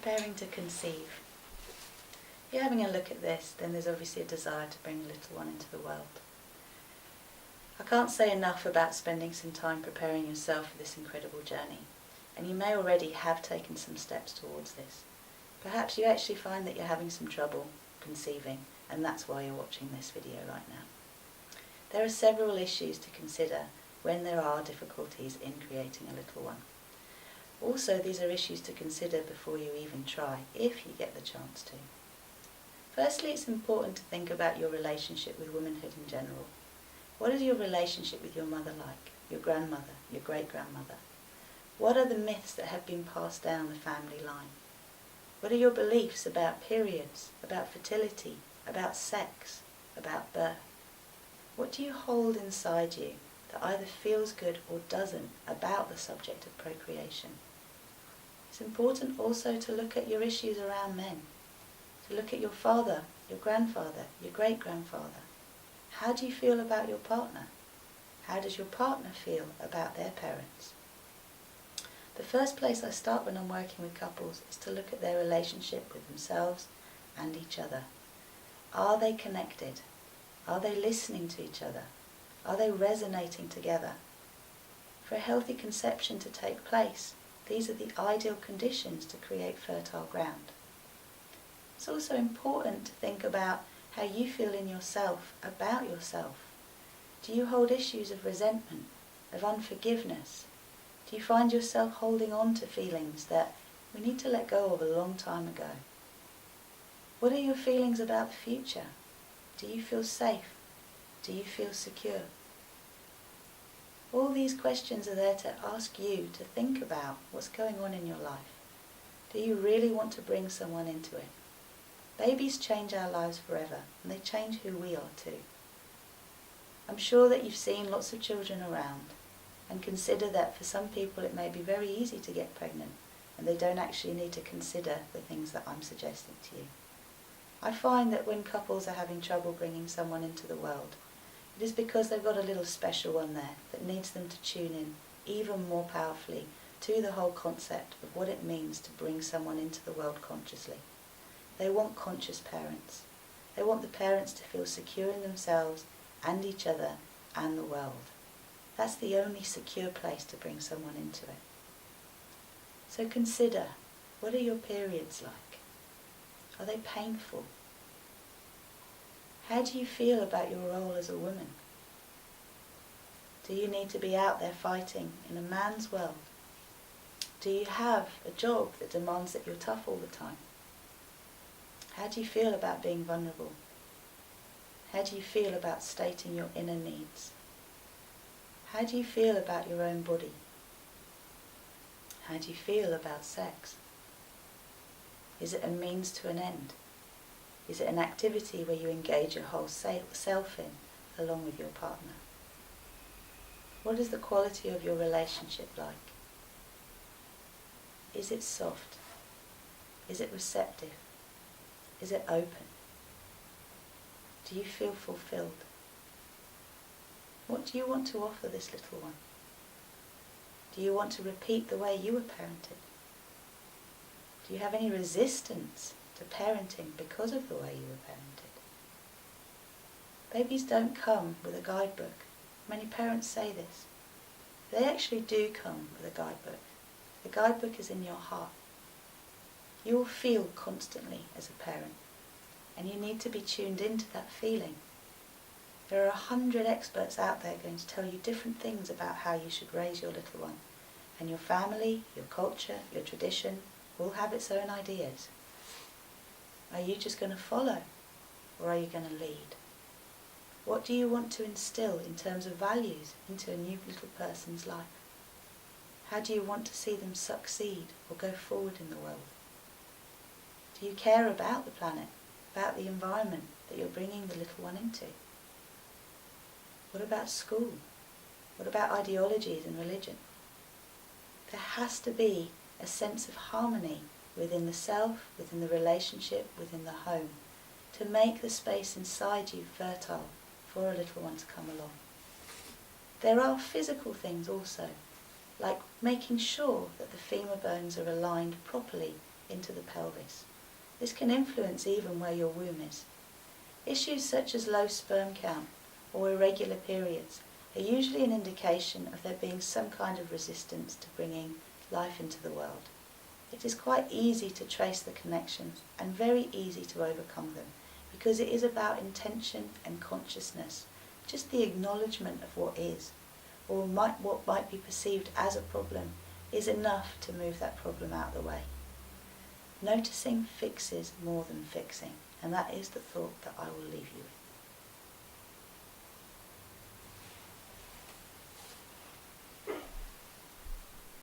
preparing to conceive. If you're having a look at this, then there's obviously a desire to bring a little one into the world. I can't say enough about spending some time preparing yourself for this incredible journey, and you may already have taken some steps towards this. Perhaps you actually find that you're having some trouble conceiving, and that's why you're watching this video right now. There are several issues to consider when there are difficulties in creating a little one. Also, these are issues to consider before you even try, if you get the chance to. Firstly, it's important to think about your relationship with womanhood in general. What is your relationship with your mother like, your grandmother, your great-grandmother? What are the myths that have been passed down the family line? What are your beliefs about periods, about fertility, about sex, about birth? What do you hold inside you that either feels good or doesn't about the subject of procreation? It's important also to look at your issues around men, to look at your father, your grandfather, your great-grandfather. How do you feel about your partner? How does your partner feel about their parents? The first place I start when I'm working with couples is to look at their relationship with themselves and each other. Are they connected? Are they listening to each other? Are they resonating together? For a healthy conception to take place, these are the ideal conditions to create fertile ground. It's also important to think about how you feel in yourself about yourself. Do you hold issues of resentment, of unforgiveness? Do you find yourself holding on to feelings that we need to let go of a long time ago? What are your feelings about the future? Do you feel safe? Do you feel secure? All these questions are there to ask you to think about what's going on in your life. Do you really want to bring someone into it? Babies change our lives forever, and they change who we are too. I'm sure that you've seen lots of children around, and consider that for some people it may be very easy to get pregnant, and they don't actually need to consider the things that I'm suggesting to you. I find that when couples are having trouble bringing someone into the world, it is because they've got a little special one there that needs them to tune in even more powerfully to the whole concept of what it means to bring someone into the world consciously. They want conscious parents. They want the parents to feel secure in themselves and each other and the world. That's the only secure place to bring someone into it. So consider, what are your periods like? Are they painful? How do you feel about your role as a woman? Do you need to be out there fighting in a man's world? Do you have a job that demands that you're tough all the time? How do you feel about being vulnerable? How do you feel about stating your inner needs? How do you feel about your own body? How do you feel about sex? Is it a means to an end? Is it an activity where you engage your whole self in, along with your partner? What is the quality of your relationship like? Is it soft? Is it receptive? Is it open? Do you feel fulfilled? What do you want to offer this little one? Do you want to repeat the way you were parented? Do you have any resistance to parenting because of the way you were parented? Babies don't come with a guidebook. Many parents say this. They actually do come with a guidebook. The guidebook is in your heart. You will feel constantly as a parent, and you need to be tuned into that feeling. There are 100 experts out there going to tell you different things about how you should raise your little one, and your family, your culture, your tradition will have its own ideas. Are you just going to follow, or are you going to lead? What do you want to instill in terms of values into a new little person's life? How do you want to see them succeed or go forward in the world? Do you care about the planet, about the environment that you're bringing the little one into? What about school? What about ideologies and religion? There has to be a sense of harmony within the self, within the relationship, within the home, to make the space inside you fertile for a little one to come along. There are physical things also, like making sure that the femur bones are aligned properly into the pelvis. This can influence even where your womb is. Issues such as low sperm count or irregular periods are usually an indication of there being some kind of resistance to bringing life into the world. It is quite easy to trace the connections and very easy to overcome them, because it is about intention and consciousness, just the acknowledgement of what is, or what might be perceived as a problem, is enough to move that problem out of the way. Noticing fixes more than fixing, and that is the thought that I will leave you with.